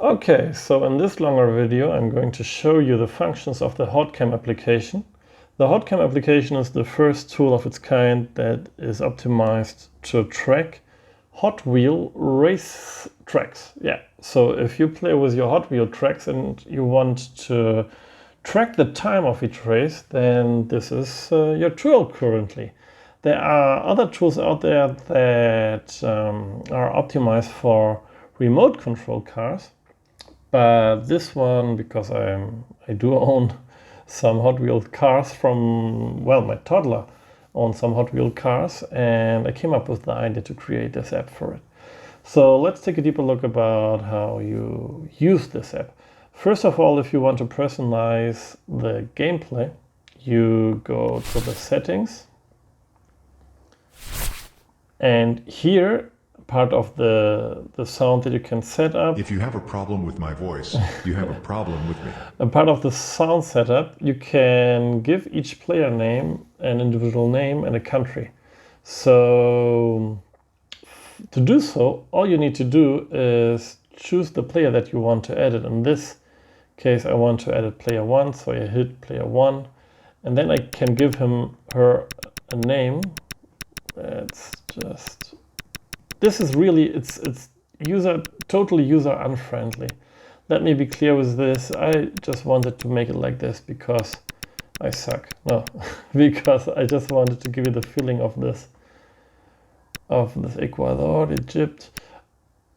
Okay, so in this longer video, I'm going to show you the functions of the HawtCam application. The HawtCam application is the first tool of its kind that is optimized to track HotWheel race tracks. Yeah, so if you play with your HotWheel tracks and you want to track the time of each race, then this is your tool currently. There are other tools out there that are optimized for remote control cars. But this one, because I do own some Hot Wheel cars from, well, my toddler owns some Hot Wheel cars, and I came up with the idea to create this app for it. So let's take a deeper look about how you use this app. First of all, if you want to personalize the gameplay, you go to the settings, and here part of the sound that you can set up. If you have a problem with my voice, you have a problem with me. A part of the sound setup, you can give each player name an individual name and a country. So to do so, all you need to do is choose the player that you want to edit. In this case, I want to edit player 1, so I hit player 1, and then I can give her a name. It's just, this is really, it's totally user unfriendly. Let me be clear with this. I just wanted to make it like this because I suck. No, because I just wanted to give you the feeling of this Ecuador, Egypt.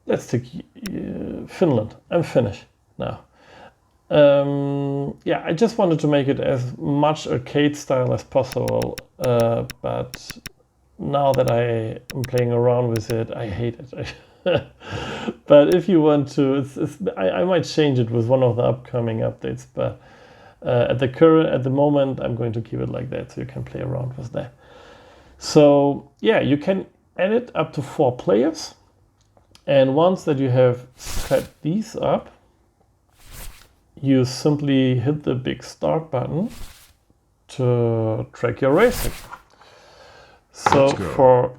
Let's take Finland. I'm Finnish now. Yeah, I just wanted to make it as much arcade style as possible, but now that I am playing around with it, I hate it. But if you want to, I might change it with one of the upcoming updates. But at the moment, I'm going to keep it like that, so you can play around with that. So yeah, you can edit up to 4 players, and once that you have set these up, you simply hit the big start button to track your racing. So for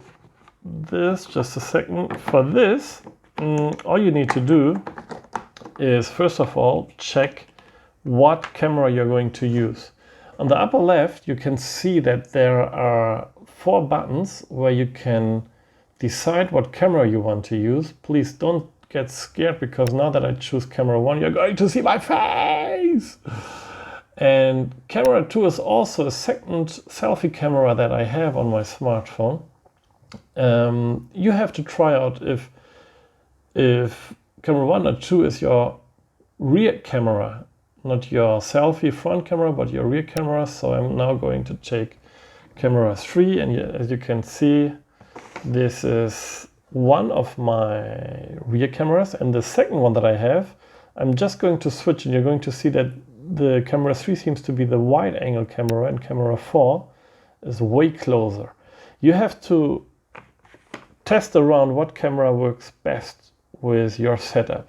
this, just a second, for this, all you need to do is first of all check what camera you're going to use. On the upper left, you can see that there are 4 buttons where you can decide what camera you want to use. Please don't get scared, because now that I choose camera 1, you're going to see my face. And camera 2 is also a second selfie camera that I have on my smartphone. You have to try out if camera 1 or 2 is your rear camera, not your selfie front camera, but your rear camera. So I'm now going to take camera 3, and as you can see, this is one of my rear cameras, and the second one that I have, I'm just going to switch, and you're going to see that the camera 3 seems to be the wide angle camera, and camera 4 is way closer. You have to test around what camera works best with your setup.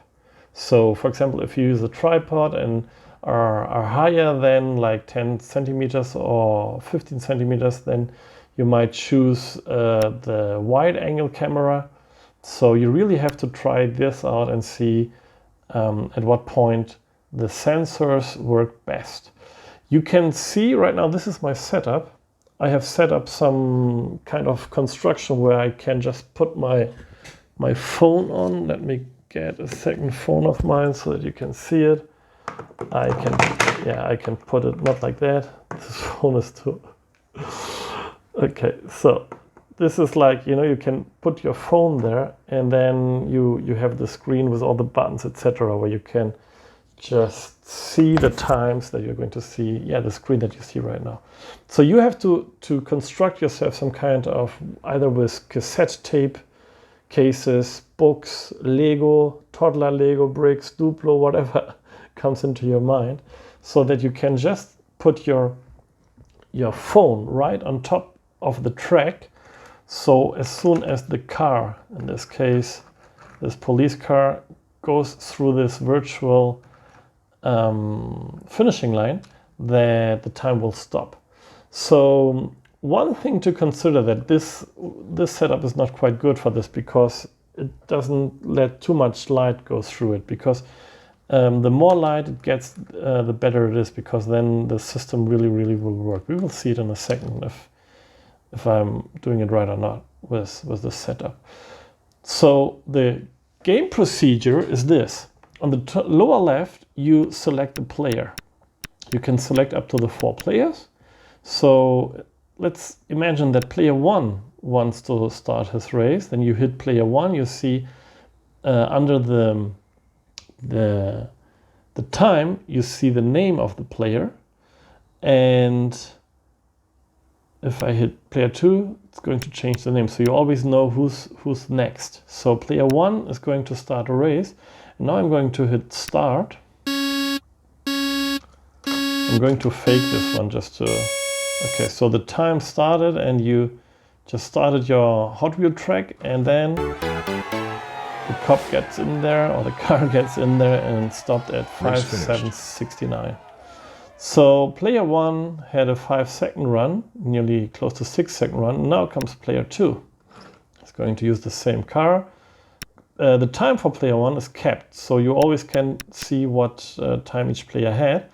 So for example, if you use a tripod and are higher than like 10 centimeters or 15 centimeters, then you might choose the wide angle camera. So you really have to try this out and see at what point the sensors work best. You can see right now, this is my setup. I have set up some kind of construction where I can just put my phone on. Let me get a second phone of mine so that you can see it. I can put it not like that. This phone is too. Okay, so this is like, you can put your phone there, and then you have the screen with all the buttons, etc., where you can just see the times that you're going to see, the screen that you see right now. So you have to construct yourself some kind of, either with cassette tape cases, books, Lego, toddler Lego bricks, Duplo, whatever comes into your mind, so that you can just put your phone right on top of the track. So as soon as the car, in this case, this police car, goes through this virtual finishing line, that the time will stop. So one thing to consider, that this setup is not quite good for this, because it doesn't let too much light go through it, because the more light it gets, the better it is, because then the system really will work. We will see it in a second if I'm doing it right or not with the setup. So the game procedure is this. On the lower left, you select a player. You can select up to the 4 players. So let's imagine that player 1 wants to start his race. Then you hit player 1. You see under the time, you see the name of the player. And if I hit player 2, it's going to change the name. So you always know who's next. So player 1 is going to start a race. And now I'm going to hit start. I'm going to fake this one just to... Okay, so the time started and you just started your HotWheel track, and then the cop gets in there, or the car gets in there, and stopped at 5:7:69. So player 1 had a 5-second run, nearly close to 6-second run. Now comes player 2. It's going to use the same car. The time for player 1 is kept, so you always can see what time each player had.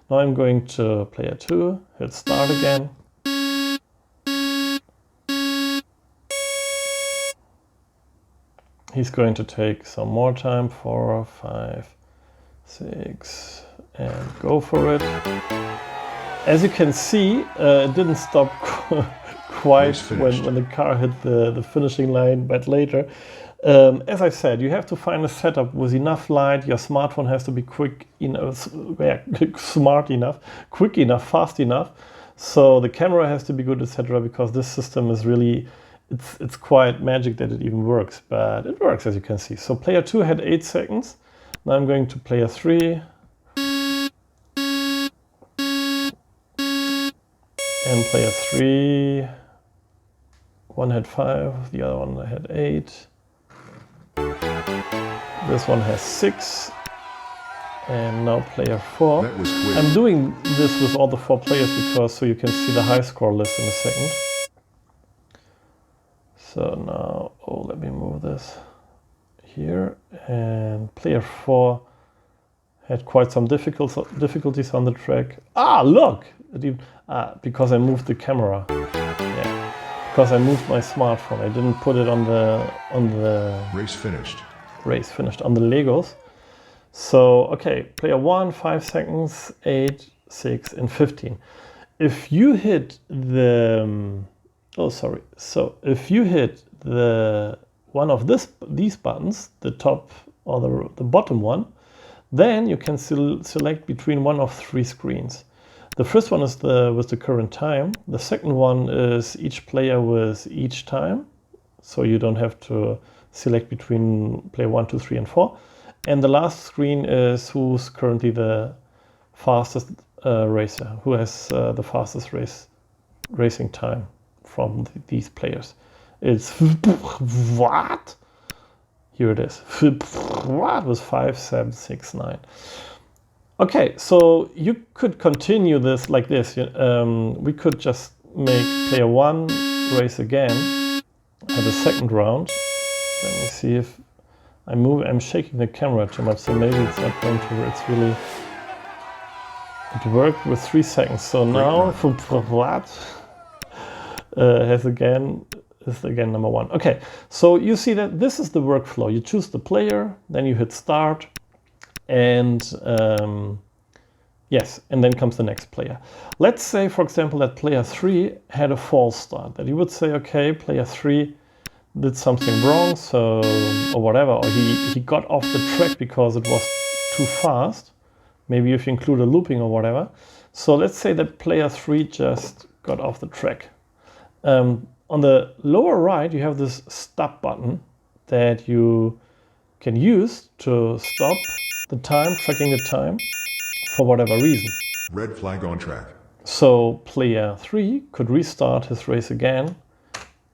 Now I'm going to player 2, hit start again. He's going to take some more time, 4, 5, 6, and go for it. As you can see, it didn't stop quite when the car hit the finishing line, but later. As I said, you have to find a setup with enough light. Your smartphone has to be quick enough, smart enough, quick enough, fast enough. So the camera has to be good, etc. Because this system is really, it's quite magic that it even works. But it works, as you can see. So player 2 had 8 seconds. Now I'm going to player 3. And player 3, one had 5, the other one had 8. This one has 6, and now player 4. That was quick. I'm doing this with all the 4 players because so you can see the high score list in a second. So now, let me move this here. And player 4 had quite some difficulties on the track. Look! Because I moved the camera. Yeah, because I moved my smartphone. I didn't put it on the Race finished. On the Legos. So, okay, player 1, 5 seconds, 8, 6, and 15. If you hit the... So if you hit the one of these buttons, the top or the bottom one, then you can select between one of 3 screens. The first one is with the current time. The second one is each player with each time. So you don't have to select between player 1, 2, 3, and 4. And the last screen is who's currently the fastest racer, who has the fastest racing time from these players. It's what? Here it is. What was 5, 7, 6, 9. Okay, so you could continue this like this. We could just make player 1 race again, have a second round. Let me see if I'm shaking the camera too much, so maybe it's not going to work. It's really, it worked with 3 seconds. So now what is again number 1. Okay, so you see that this is the workflow. You choose the player, then you hit start, and yes, and then comes the next player. Let's say, for example, that player 3 had a false start. That you would say, okay, player 3 did something wrong, or whatever, or he got off the track because it was too fast. Maybe if you include a looping or whatever. So let's say that player 3 just got off the track. On the lower right, you have this stop button that you can use to stop the time, tracking the time, for whatever reason. Red flag on track. So player 3 could restart his race again,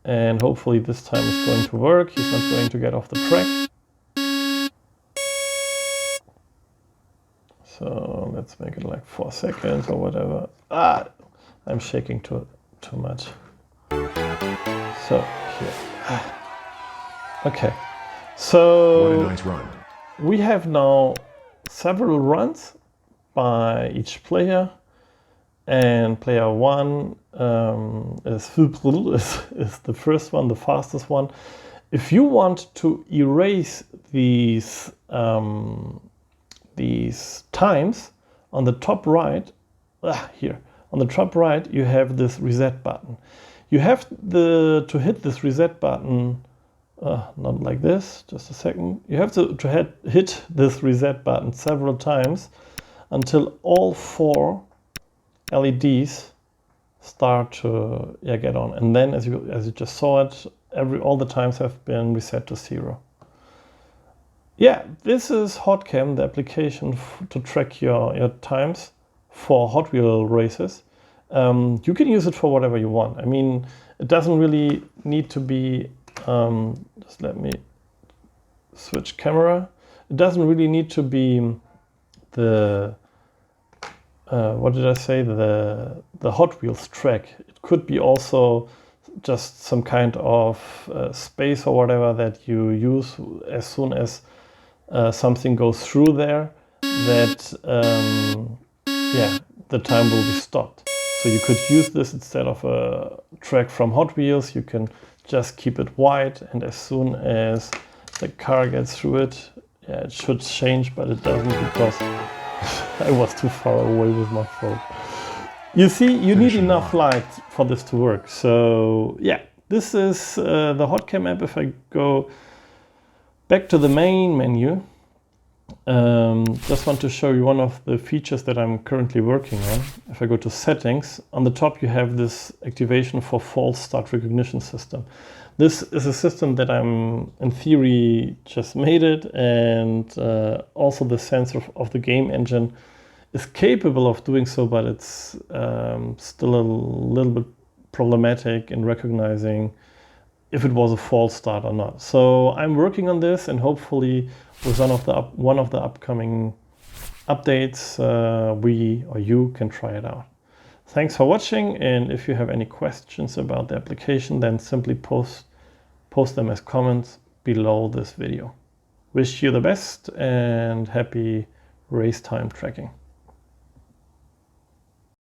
and hopefully this time it's going to work. He's not going to get off the track. So let's make it like 4 seconds or whatever. I'm shaking too much. So here. Okay. So What a nice run. we have now several runs by each player, and player 1 is the first one, the fastest one. If you want to erase these times, on the top right, here on the top right, you have this reset button. You have to hit this reset button. Not like this, just a second. You have to hit this reset button several times until all 4 LEDs start to get on. And then as you just saw it, all the times have been reset to 0. Yeah, this is HawtCam, the application to track your times for HotWheel races. You can use it for whatever you want. I mean, it doesn't really need to be just let me switch camera. It doesn't really need to be the what did I say? The Hot Wheels track. It could be also just some kind of space or whatever that you use as soon as something goes through there. That the time will be stopped. So you could use this instead of a track from Hot Wheels. You can just keep it white, and as soon as the car gets through it, it should change, but it doesn't because I was too far away with my phone. You see, you need enough light for this to work. So yeah, this is the HawtCam app. If I go back to the main menu, just want to show you one of the features that I'm currently working on. If I go to settings, on the top you have this activation for false start recognition system. This is a system that I'm in theory just made it, and also the sensor of the game engine is capable of doing so, but it's still a little bit problematic in recognizing if it was a false start or not. So I'm working on this, and hopefully with one of the upcoming updates, we or you can try it out. Thanks for watching, and if you have any questions about the application, then simply post them as comments below this video. Wish you the best and happy race time tracking.